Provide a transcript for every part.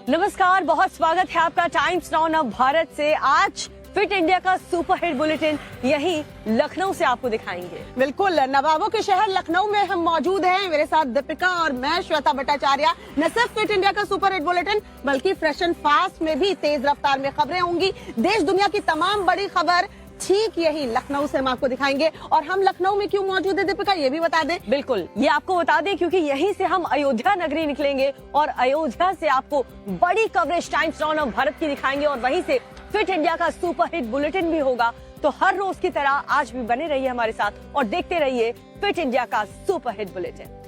नमस्कार, बहुत स्वागत है आपका टाइम्स नाउ नव भारत से। आज फिट इंडिया का सुपर हिट बुलेटिन यही लखनऊ से आपको दिखाएंगे। बिल्कुल, नवाबों के शहर लखनऊ में हम मौजूद हैं। मेरे साथ दीपिका और मैं श्वेता भट्टाचार्य। न सिर्फ फिट इंडिया का सुपर हिट बुलेटिन बल्कि फ्रेश एंड फास्ट में भी तेज रफ्तार में खबरें होंगी। देश दुनिया की तमाम बड़ी खबर ठीक यही लखनऊ से हम आपको दिखाएंगे। और हम लखनऊ में क्यों मौजूद है दीपिका, ये भी बता दें। बिल्कुल, ये आपको बता दें क्योंकि यहीं से हम अयोध्या नगरी निकलेंगे और अयोध्या से आपको बड़ी कवरेज टाइम्स नाउ नव भारत की दिखाएंगे और वहीं से फिट इंडिया का सुपर हिट बुलेटिन भी होगा। तो हर रोज की तरह आज भी बने रहिए हमारे साथ और देखते रहिए फिट इंडिया का सुपर हिट बुलेटिन।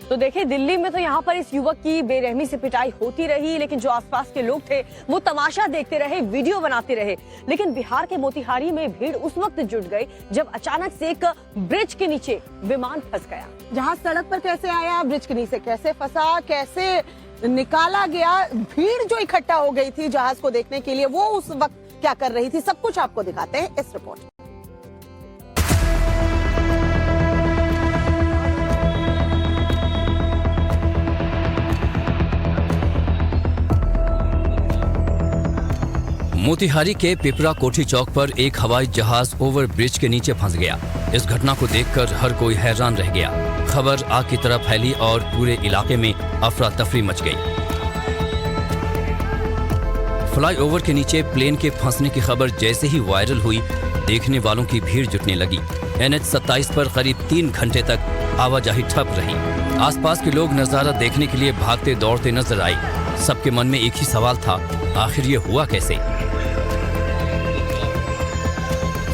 तो देखिए, दिल्ली में तो यहाँ पर इस युवक की बेरहमी से पिटाई होती रही, लेकिन जो आसपास के लोग थे वो तमाशा देखते रहे, वीडियो बनाते रहे। लेकिन बिहार के मोतिहारी में भीड़ उस वक्त जुट गई जब अचानक से एक ब्रिज के नीचे विमान फंस गया। जहां सड़क पर कैसे आया, ब्रिज के नीचे कैसे फंसा, कैसे निकाला गया, भीड़ जो इकट्ठा हो गई थी जहाज को देखने के लिए, वो उस वक्त क्या कर रही थी, सब कुछ आपको दिखाते हैं इस रिपोर्ट में। मोतिहारी के पिपरा कोठी चौक पर एक हवाई जहाज ओवर ब्रिज के नीचे फंस गया। इस घटना को देखकर हर कोई हैरान रह गया। खबर आग की तरह फैली और पूरे इलाके में अफरा तफरी मच गई। फ्लाईओवर के नीचे प्लेन के फंसने की खबर जैसे ही वायरल हुई, देखने वालों की भीड़ जुटने लगी। NH 27 पर करीब 3 घंटे तक आवाजाही ठप रही। आसपास के लोग नजारा देखने के लिए भागते दौड़ते नजर आए। सबके मन में एक ही सवाल था, आखिर ये हुआ कैसे?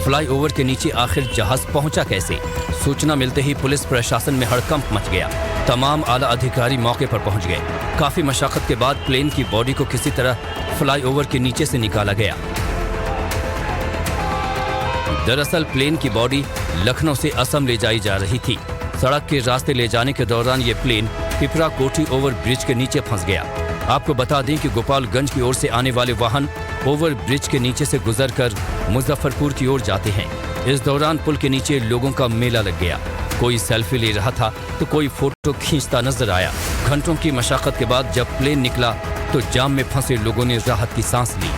फ्लाईओवर के नीचे आखिर जहाज पहुंचा कैसे? सूचना मिलते ही पुलिस प्रशासन में हड़कंप मच गया। तमाम आला अधिकारी मौके पर पहुंच गए। काफी मशक्कत के बाद प्लेन की बॉडी को किसी तरह फ्लाईओवर के नीचे से निकाला गया। दरअसल प्लेन की बॉडी लखनऊ से असम ले जाई जा रही थी। सड़क के रास्ते ले जाने के दौरान ये plane Pipra Kothi over bridge के नीचे फंस गया। आपको बता दें कि गोपालगंज की ओर से आने वाले वाहन ओवर ब्रिज के नीचे से गुजरकर मुजफ्फरपुर की ओर जाते हैं। इस दौरान पुल के नीचे लोगों का मेला लग गया। कोई सेल्फी ले रहा था तो कोई फोटो खींचता नजर आया। घंटों की मशक्कत के बाद जब प्लेन निकला तो जाम में फंसे लोगों ने राहत की सांस ली।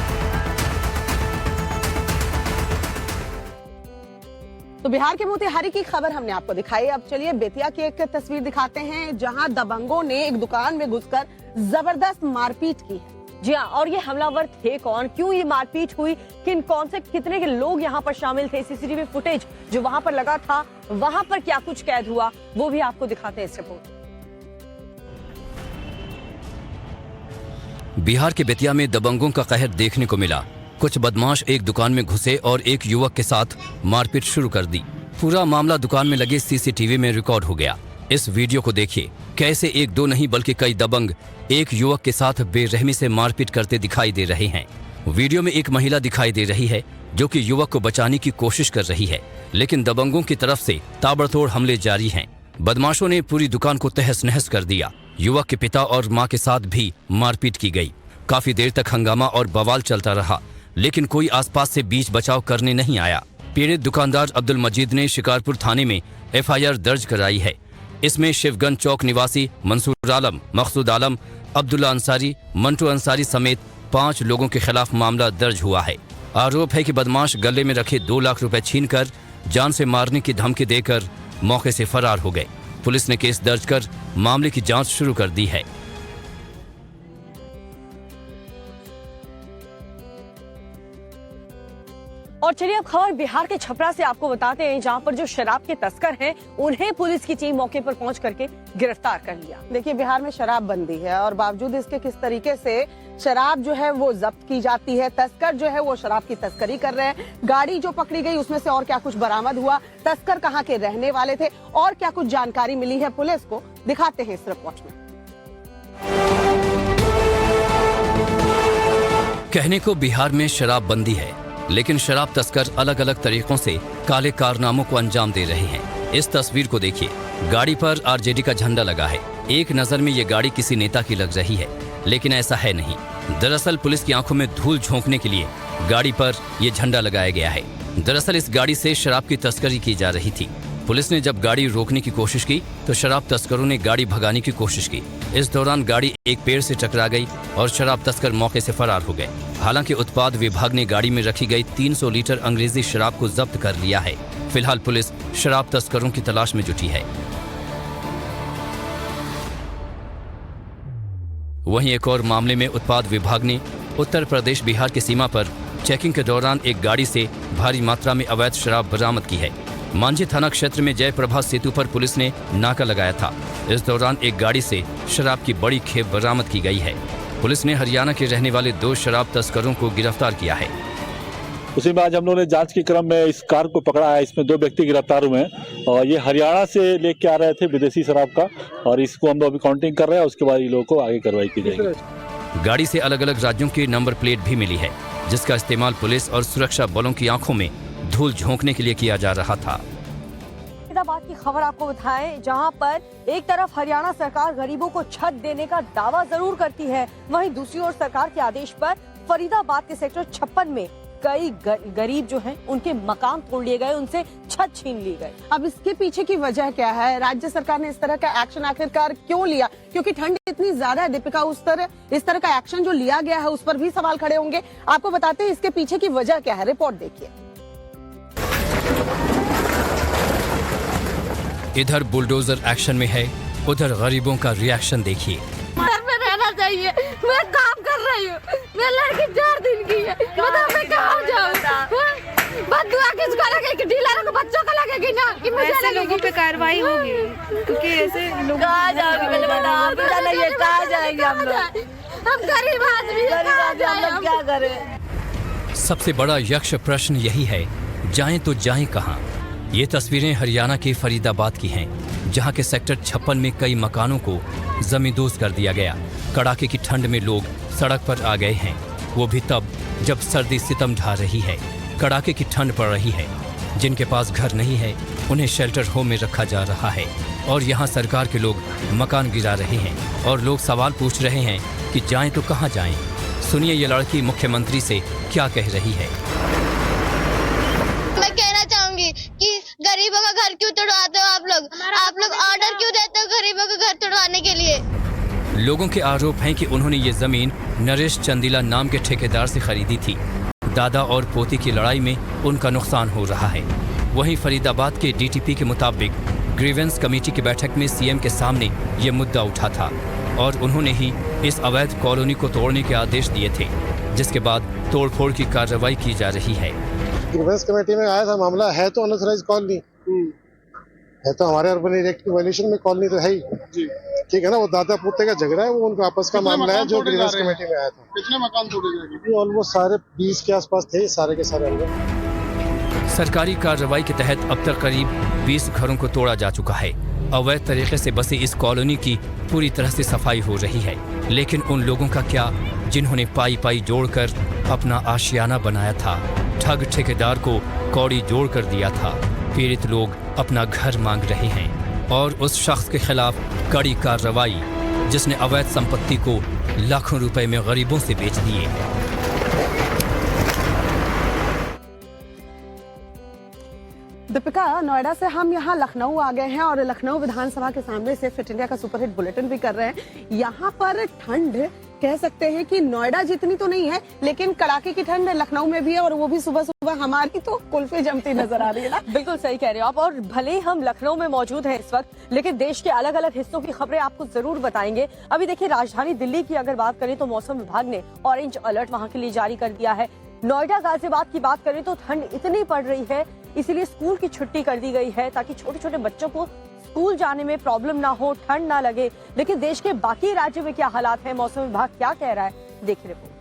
तो बिहार के मोतिहारी की खबर हमने आपको दिखाई। अब चलिए बेतिया की एक तस्वीर दिखाते हैं जहां दबंगों ने एक दुकान में घुसकर जबरदस्त मारपीट की है। जी हाँ, और ये हमलावर थे कौन, क्यों ये मारपीट हुई, कितने के लोग यहाँ पर शामिल थे, सीसीटीवी फुटेज जो वहाँ पर लगा था वहाँ पर क्या कुछ कैद हुआ, वो भी आपको दिखाते हैं इस रिपोर्ट। बिहार के बेतिया में दबंगों का कहर देखने को मिला। कुछ बदमाश एक दुकान में घुसे और एक युवक के साथ मारपीट शुरू कर दी। पूरा मामला दुकान में लगे सीसीटीवी में रिकॉर्ड हो गया। इस वीडियो को देखिए, कैसे एक दो नहीं बल्कि कई दबंग एक युवक के साथ बेरहमी से मारपीट करते दिखाई दे रहे हैं। वीडियो में एक महिला दिखाई दे रही है जो कि युवक को बचाने की कोशिश कर रही है, लेकिन दबंगों की तरफ से ताबड़तोड़ हमले जारी हैं। बदमाशों ने पूरी दुकान को तहस नहस कर दिया। युवक के पिता और मां के साथ भी मारपीट की गई। काफी देर तक हंगामा और बवाल चलता रहा, लेकिन कोई आसपास से बीच बचाव करने नहीं आया। पीड़ित दुकानदार अब्दुल मजीद ने शिकारपुर थाने में FIR दर्ज कराई है। इसमें शिवगंज चौक निवासी मंसूर आलम, मकसूद आलम, अब्दुल्ला अंसारी, मंटू अंसारी समेत 5 लोगों के खिलाफ मामला दर्ज हुआ है। आरोप है कि बदमाश गले में रखे 2 लाख रुपए छीनकर जान से मारने की धमकी देकर मौके से फरार हो गए। पुलिस ने केस दर्ज कर मामले की जांच शुरू कर दी है। और चलिए अब खबर बिहार के छपरा से आपको बताते हैं, जहां पर जो शराब के तस्कर हैं उन्हें पुलिस की टीम मौके पर पहुंच करके गिरफ्तार कर लिया। देखिए, बिहार में शराब बंदी है और बावजूद इसके किस तरीके से शराब जो है वो जब्त की जाती है। तस्कर जो है वो शराब की तस्करी कर रहे हैं। गाड़ी जो पकड़ी गई उसमें से और क्या कुछ बरामद हुआ, तस्कर कहाँ के रहने वाले थे और क्या कुछ जानकारी मिली है पुलिस को, दिखाते हैं इस रिपोर्ट में। कहने को बिहार में शराब बंदी है, लेकिन शराब तस्कर अलग अलग तरीकों से काले कारनामों को अंजाम दे रहे हैं। इस तस्वीर को देखिए, गाड़ी पर RJD का झंडा लगा है। एक नजर में ये गाड़ी किसी नेता की लग रही है, लेकिन ऐसा है नहीं। दरअसल पुलिस की आंखों में धूल झोंकने के लिए गाड़ी पर ये झंडा लगाया गया है। दरअसल इस गाड़ी से शराब की तस्करी की जा रही थी। पुलिस ने जब गाड़ी रोकने की कोशिश की तो शराब तस्करों ने गाड़ी भगाने की कोशिश की। इस दौरान गाड़ी एक पेड़ से टकरा गई और शराब तस्कर मौके से फरार हो गए। हालांकि उत्पाद विभाग ने गाड़ी में रखी गई 300 लीटर अंग्रेजी शराब को जब्त कर लिया है। फिलहाल पुलिस शराब तस्करों की तलाश में जुटी है। वहीं एक और मामले में उत्पाद विभाग ने उत्तर प्रदेश बिहार की सीमा पर चेकिंग के दौरान एक गाड़ी से भारी मात्रा में अवैध शराब बरामद की है। मांझी थाना क्षेत्र में जयप्रभा सेतु पर पुलिस ने नाका लगाया था। इस दौरान एक गाड़ी से शराब की बड़ी खेप बरामद की गई है। पुलिस ने हरियाणा के रहने वाले 2 शराब तस्करों को गिरफ्तार किया है। उसी में आज हम लोगों ने जांच के क्रम में इस कार को पकड़ा है। इसमें 2 व्यक्ति गिरफ्तार हुए हैं और ये हरियाणा से लेके आ रहे थे विदेशी शराब का, और इसको हम लोग अभी काउंटिंग कर रहे हैं। उसके बाद इन लोगों को आगे कार्रवाई की जाएगी। गाड़ी से अलग अलग राज्यों की नंबर प्लेट भी मिली है, जिसका इस्तेमाल पुलिस और सुरक्षा बलों की आंखों में धूल झोंकने के लिए किया जा रहा था। फरीदाबाद की खबर आपको बताएं, जहां पर एक तरफ हरियाणा सरकार गरीबों को छत देने का दावा जरूर करती है, वहीं दूसरी ओर सरकार के आदेश पर फरीदाबाद के सेक्टर 56 में कई गरीब जो हैं उनके मकान तोड़ लिए गए, उनसे छत छीन ली गई। अब इसके पीछे की वजह क्या है? राज्य सरकार ने इस तरह का एक्शन आखिरकार क्यों लिया? क्योंकि ठंड इतनी ज्यादा है दीपिका, इस तरह का एक्शन जो लिया गया है उस पर भी सवाल खड़े होंगे। आपको बताते हैं इसके पीछे की वजह क्या है, रिपोर्ट देखिए। इधर बुलडोजर एक्शन में है, उधर गरीबों का रिएक्शन देखिए। घर में रहना चाहिए, मैं काम कर रही हूँ, मेरी लड़की 4 दिन की है, मतलब मैं कहाँ जाऊँ? बस दुआ किसको लगेगी? डीलर को, बच्चों को लगेगी ना कि मुझे ऐसे लगेगी। लोगों पे कार्रवाई होगी, क्योंकि ऐसे लोग कहाँ जाओगे? मैंने बताया कहाँ जाएंगे हम लोग? हम गरीब आदमी हैं, कहाँ जाएं हम? क्या करें? सबसे बड़ा यक्ष प्रश्न यही है, जाएं तो जाएं कहां? ये तस्वीरें हरियाणा के फरीदाबाद की हैं, जहां के सेक्टर 56 में कई मकानों को जमींदोज कर दिया गया। कड़ाके की ठंड में लोग सड़क पर आ गए हैं, वो भी तब जब सर्दी सितम ढा रही है, कड़ाके की ठंड पड़ रही है। जिनके पास घर नहीं है उन्हें शेल्टर होम में रखा जा रहा है और यहाँ सरकार के लोग मकान गिरा रहे हैं और लोग सवाल पूछ रहे हैं कि जाएं तो कहाँ जाएं। सुनिए ये लड़की मुख्यमंत्री से क्या कह रही है। मैं कहना चाहूंगी कि गरीबों का घर क्यों तोड़वाते हो आप लोग ऑर्डर क्यों देते हो गरीबों का घर तोड़वाने के लिए? लोगों के आरोप हैं कि उन्होंने ये जमीन नरेश चंदीला नाम के ठेकेदार से खरीदी थी। दादा और पोती की लड़ाई में उनका नुकसान हो रहा है। वहीं फरीदाबाद के डीटीपी के मुताबिक ग्रीवेंस कमेटी की बैठक में सीएम के सामने ये मुद्दा उठा था और उन्होंने ही इस अवैध कॉलोनी को तोड़ने के आदेश दिए थे, जिसके बाद तोड़फोड़ की कार्रवाई की जा रही है। ग्रीवेंस कमेटी में आया था मामला, है तो अनऑथराइज्ड कॉलोनी, है तो हमारे अर्बन एरिया की वायलेशन में कॉलोनी तो है ही, ठीक है ना। वो दादा पोते का झगड़ा है, वो उनका आपस का मामला है जो ग्रीवेंस कमेटी में आया था। कितने मकान तोड़े जाएंगे? ऑलमोस्ट सारे 20 के आसपास थे, सारे के सारे अंदर। सरकारी कार्रवाई के तहत अब तक करीब 20 घरों को तोड़ा जा चुका है। अवैध तरीके से बसी इस कॉलोनी की पूरी तरह से सफाई हो रही है, लेकिन उन लोगों का क्या जिन्होंने पाई पाई जोड़कर अपना आशियाना बनाया था, ठग ठेकेदार को कौड़ी जोड़ कर दिया था। पीड़ित लोग अपना घर मांग रहे हैं और उस शख्स के खिलाफ कड़ी कार्रवाई जिसने अवैध संपत्ति को लाखों रुपए में गरीबों से बेच दिए। दीपिका, नोएडा से हम यहाँ लखनऊ आ गए हैं और लखनऊ विधानसभा के सामने से फिट इंडिया का सुपरहिट बुलेटिन भी कर रहे हैं। यहाँ पर ठंड कह सकते हैं कि नोएडा जितनी तो नहीं है, लेकिन कड़ाके की ठंड लखनऊ में भी है और वो भी सुबह सुबह हमारी तो कुल्फी जमती नजर आ रही है ना। बिल्कुल सही कह रहे हो आप। और भले ही हम लखनऊ में मौजूद हैं इस वक्त, लेकिन देश के अलग अलग हिस्सों की खबरें आपको जरूर बताएंगे। अभी देखिए, राजधानी दिल्ली की अगर बात करें तो मौसम विभाग ने ऑरेंज अलर्ट वहां के लिए जारी कर दिया है। नोएडा गाजियाबाद की बात करें तो ठंड इतनी पड़ रही है, इसीलिए स्कूल की छुट्टी कर दी गई है ताकि छोटे छोटे बच्चों को स्कूल जाने में प्रॉब्लम ना हो, ठंड ना लगे। लेकिन देश के बाकी राज्यों में क्या हालात है, मौसम विभाग क्या कह रहा है, देखिए रिपोर्ट।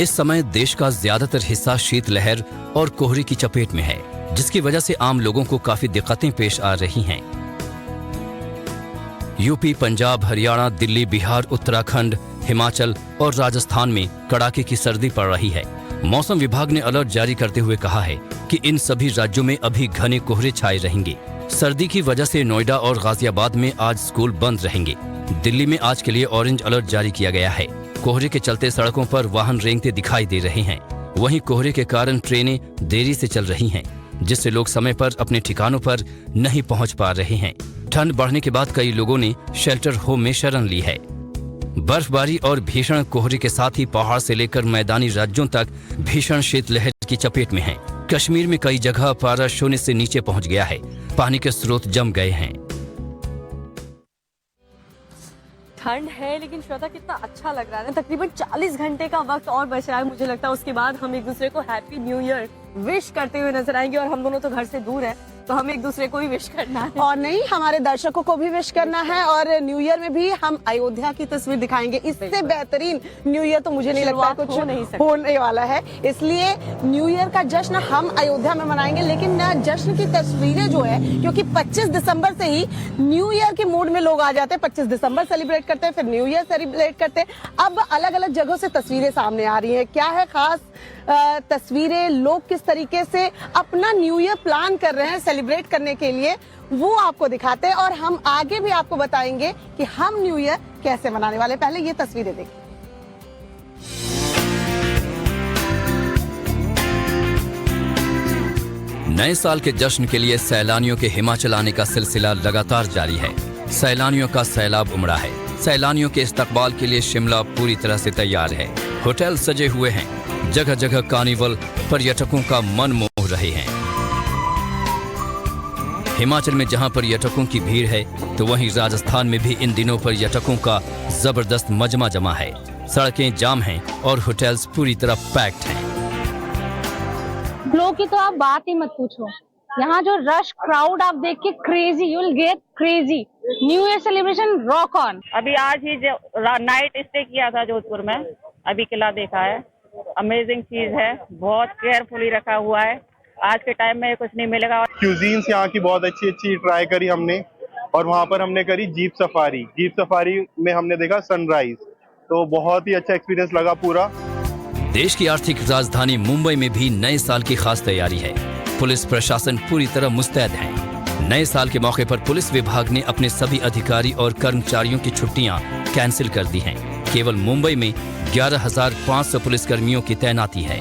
इस समय देश का ज्यादातर हिस्सा शीतलहर और कोहरे की चपेट में है, जिसकी वजह से आम लोगों को काफी दिक्कतें पेश आ रही हैं। यूपी, पंजाब, हरियाणा, दिल्ली, बिहार, उत्तराखंड, हिमाचल और राजस्थान में कड़ाके की सर्दी पड़ रही है। मौसम विभाग ने अलर्ट जारी करते हुए कहा है कि इन सभी राज्यों में अभी घने कोहरे छाए रहेंगे। सर्दी की वजह से नोएडा और गाजियाबाद में आज स्कूल बंद रहेंगे। दिल्ली में आज के लिए ऑरेंज अलर्ट जारी किया गया है। कोहरे के चलते सड़कों पर वाहन रेंगते दिखाई दे रहे हैं। वहीं कोहरे के कारण ट्रेनें देरी से चल रही हैं, जिससे लोग समय पर अपने ठिकानों पर नहीं पहुंच पा रहे हैं। ठंड बढ़ने के बाद कई लोगों ने शेल्टर होम में शरण ली है। बर्फबारी और भीषण कोहरे के साथ ही पहाड़ से लेकर मैदानी राज्यों तक भीषण शीतलहर की चपेट में है। कश्मीर में कई जगह पारा शून्य से नीचे पहुंच गया है। पानी के स्रोत जम गए हैं। ठंड है लेकिन श्वेता कितना अच्छा लग रहा है ना। तकरीबन 40 घंटे का वक्त और बच रहा है। मुझे लगता है उसके बाद हम एक दूसरे को हैप्पी न्यू ईयर विश करते हुए नजर आएंगे। और हम दोनों तो घर से दूर है तो हम एक दूसरे को ही विश करना है, और नहीं हमारे दर्शकों को भी विश करना है। और न्यू ईयर में भी हम अयोध्या की तस्वीर दिखाएंगे। इससे बेहतरीन न्यू ईयर तो मुझे नहीं लगता कुछ होने वाला है। इसलिए न्यू ईयर का जश्न हम अयोध्या में मनाएंगे, लेकिन जश्न की तस्वीरें जो है, क्योंकि 25 दिसंबर से ही न्यू ईयर के मूड में लोग आ जाते हैं। 25 दिसंबर सेलिब्रेट करते हैं, फिर न्यू ईयर सेलिब्रेट करते हैं। अब अलग अलग जगहों से तस्वीरें सामने आ रही है। क्या है खास तस्वीरें, लोग किस तरीके से अपना न्यू ईयर प्लान कर रहे हैं सेलिब्रेट करने के लिए, वो आपको दिखाते हैं। और हम आगे भी आपको बताएंगे कि हम न्यू ईयर कैसे मनाने वाले। पहले ये तस्वीरें देखिए। नए साल के जश्न के लिए सैलानियों के हिमाचल आने का सिलसिला लगातार जारी है। सैलानियों का सैलाब उमड़ा है। सैलानियों के इस्तकबाल के लिए शिमला पूरी तरह से तैयार है। होटल सजे हुए हैं। जगह जगह कार्निवल पर्यटकों का मन मोह रहे हैं। हिमाचल में जहां पर्यटकों की भीड़ है, तो वहीं राजस्थान में भी इन दिनों पर्यटकों का जबरदस्त मजमा जमा है। सड़कें जाम हैं और होटल्स पूरी तरह पैक्ड हैं। लोग की तो आप बात ही मत पूछो। यहाँ जो रश क्राउड आप देख के crazy, you will get crazy. New year celebration rock on. अभी आज ही नाइट स्टे किया था जोधपुर में, अभी किला देखा है। अमेजिंग चीज है, बहुत केयरफुली रखा हुआ है। आज के टाइम में कुछ नहीं मिलेगा। क्यूजीन्स यहाँ की बहुत अच्छी अच्छी ट्राई करी हमने, और वहाँ पर हमने करी जीप सफारी। जीप सफारी में हमने देखा सनराइज, तो बहुत ही अच्छा एक्सपीरियंस लगा पूरा। देश की आर्थिक राजधानी मुंबई में भी नए साल की खास तैयारी है। पुलिस प्रशासन पूरी तरह मुस्तैद है। नए साल के मौके पर पुलिस विभाग ने अपने सभी अधिकारी और कर्मचारियों की छुट्टियां कैंसिल कर दी हैं। केवल मुंबई में 11,500 पुलिसकर्मियों की तैनाती है।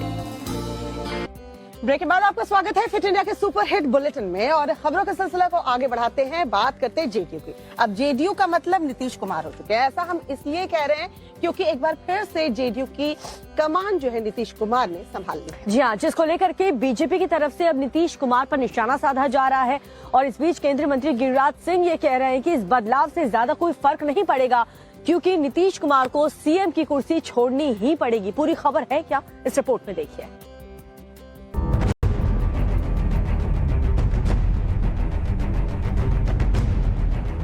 ब्रेक के बाद आपका स्वागत है फिट इंडिया के सुपर हिट बुलेटिन में। और खबरों के सिलसिले को आगे बढ़ाते हैं, बात करते हैं जेडीयू की। अब जेडीयू का मतलब नीतीश कुमार हो चुके हैं। ऐसा हम इसलिए कह रहे हैं क्योंकि एक बार फिर से जेडीयू की कमान जो है नीतीश कुमार ने संभाल ली है। जी हाँ, जिसको लेकर के बीजेपी की तरफ से अब नीतीश कुमार पर निशाना साधा जा रहा है। और इस बीच केंद्रीय मंत्री गिरिराज सिंह ये कह रहे हैं कि इस बदलाव से ज्यादा कोई फर्क नहीं पड़ेगा, क्योंकि नीतीश कुमार को सीएम की कुर्सी छोड़नी ही पड़ेगी। पूरी खबर है क्या, इस रिपोर्ट में देखिए।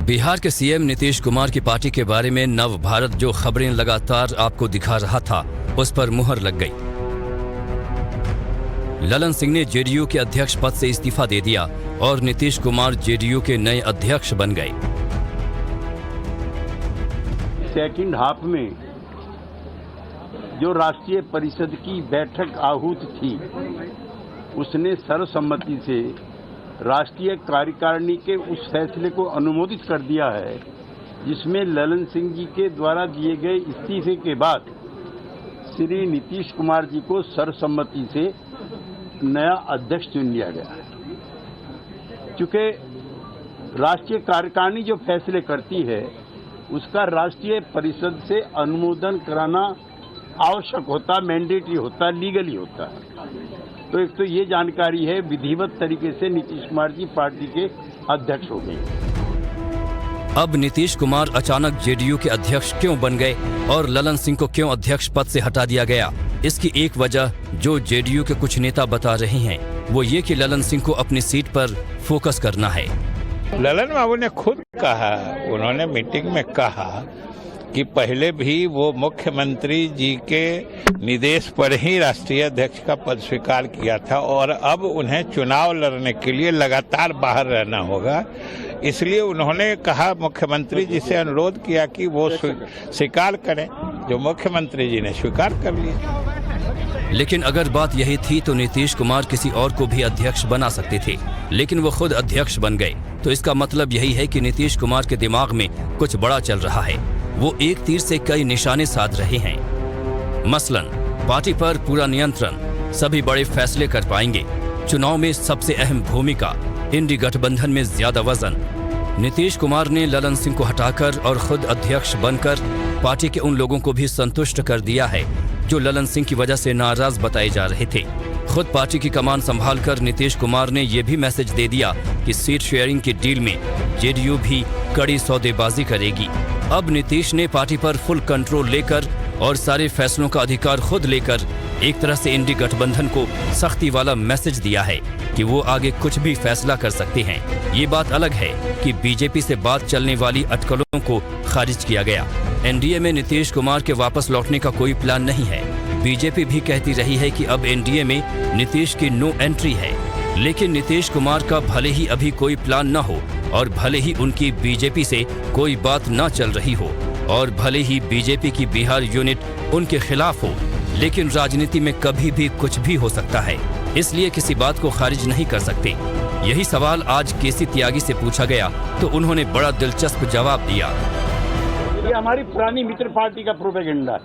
बिहार के सीएम नीतीश कुमार की पार्टी के बारे में नव भारत जो खबरें लगातार आपको दिखा रहा था, उस पर मुहर लग गई। ललन सिंह ने जेडीयू के अध्यक्ष पद से इस्तीफा दे दिया और नीतीश कुमार जेडीयू के नए अध्यक्ष बन गए। सेकंड हाफ में जो राष्ट्रीय परिषद की बैठक आहूत थी, उसने सर्वसम्मति से राष्ट्रीय कार्यकारिणी के उस फैसले को अनुमोदित कर दिया है, जिसमें ललन सिंह जी के द्वारा दिए गए इस्तीफे के बाद श्री नीतीश कुमार जी को सर्वसम्मति से नया अध्यक्ष चुन लिया गया है। चूंकि राष्ट्रीय कार्यकारिणी जो फैसले करती है, उसका राष्ट्रीय परिषद से अनुमोदन कराना आवश्यक होता, मैंडेटरी होता, लीगली होता है। तो एक तो ये जानकारी है, विधिवत तरीके से नीतीश कुमार जी पार्टी के अध्यक्ष हो गए। अब नीतीश कुमार अचानक जेडीयू के अध्यक्ष क्यों बन गए और ललन सिंह को क्यों अध्यक्ष पद से हटा दिया गया? इसकी एक वजह जो जेडीयू के कुछ नेता बता रहे हैं, वो ये कि ललन सिंह को अपनी सीट पर फोकस करना है। ललन बाबू ने खुद कहा, उन्होंने मीटिंग में कहा कि पहले भी वो मुख्यमंत्री जी के निर्देश पर ही राष्ट्रीय अध्यक्ष का पद स्वीकार किया था, और अब उन्हें चुनाव लड़ने के लिए लगातार बाहर रहना होगा। इसलिए उन्होंने कहा, मुख्यमंत्री जी से अनुरोध किया कि वो स्वीकार करें, जो मुख्यमंत्री जी ने स्वीकार कर लिया। लेकिन अगर बात यही थी तो नीतीश कुमार किसी और को भी अध्यक्ष बना सकते थे, लेकिन वो खुद अध्यक्ष बन गए। तो इसका मतलब यही है कि नीतीश कुमार के दिमाग में कुछ बड़ा चल रहा है। वो एक तीर से कई निशाने साध रहे हैं। मसलन पार्टी पर पूरा नियंत्रण, सभी बड़े फैसले कर पाएंगे, चुनाव में सबसे अहम भूमिका, इंडी गठबंधन में ज्यादा वजन। नीतीश कुमार ने ललन सिंह को हटाकर और खुद अध्यक्ष बनकर पार्टी के उन लोगों को भी संतुष्ट कर दिया है जो ललन सिंह की वजह से नाराज बताए जा रहे थे। खुद पार्टी की कमान संभालकर नीतीश कुमार ने यह भी मैसेज दे दिया कि सीट शेयरिंग की डील में जेडीयू भी कड़ी सौदेबाजी करेगी। अब नीतीश ने पार्टी पर फुल कंट्रोल लेकर और सारे फैसलों का अधिकार खुद लेकर एक तरह से इंडी गठबंधन को सख्ती वाला मैसेज दिया है कि वो आगे कुछ भी फैसला कर सकते हैं। ये बात अलग है कि बीजेपी से बात चलने वाली अटकलों को खारिज किया गया। एनडीए में नीतीश कुमार के वापस लौटने का कोई प्लान नहीं है। बीजेपी भी कहती रही है कि अब एनडीए में नीतीश की नो एंट्री है, लेकिन नीतीश कुमार का भले ही अभी कोई प्लान न हो और भले ही उनकी बीजेपी से कोई बात न चल रही हो और भले ही बीजेपी की बिहार यूनिट उनके खिलाफ हो, लेकिन राजनीति में कभी भी कुछ भी हो सकता है, इसलिए किसी बात को खारिज नहीं कर सकते। यही सवाल आज केसी त्यागी से पूछा गया तो उन्होंने बड़ा दिलचस्प जवाब दिया। ये हमारी पुरानी मित्र पार्टी का प्रोपेगेंडा है।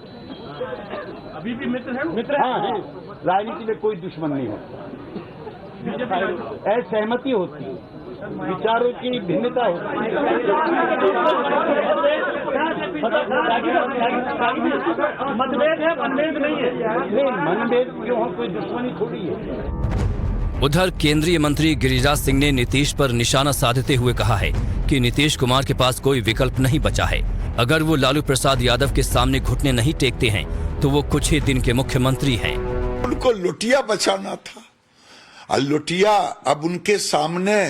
अभी भी मित्र है? हाँ है। राजनीति में कोई दुश्मन नहीं होता, असहमति होती है, विचारों की भिन्नता होती है, मतभेद है, मनभेद नहीं है। नहीं, मनभेद क्यों हो, कोई दुश्मनी थोड़ी है। उधर केंद्रीय मंत्री गिरिराज सिंह ने नीतीश पर निशाना साधते हुए कहा है कि नीतीश कुमार के पास कोई विकल्प नहीं बचा है। अगर वो लालू प्रसाद यादव के सामने घुटने नहीं टेकते हैं तो वो कुछ ही दिन के मुख्यमंत्री हैं। उनको लुटिया बचाना था और लुटिया अब उनके सामने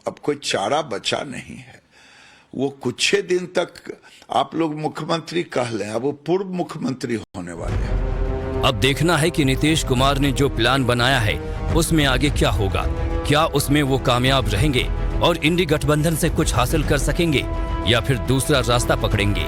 अब कोई चारा बचा नहीं है। वो कुछ ही दिन तक आप लोग मुख्यमंत्री कह लें, अब वो पूर्व मुख्यमंत्री होने वाले हैं। अब देखना है कि नीतीश कुमार ने जो प्लान बनाया है उसमें आगे क्या होगा। क्या उसमें वो कामयाब रहेंगे और इंडी गठबंधन से कुछ हासिल कर सकेंगे या फिर दूसरा रास्ता पकड़ेंगे।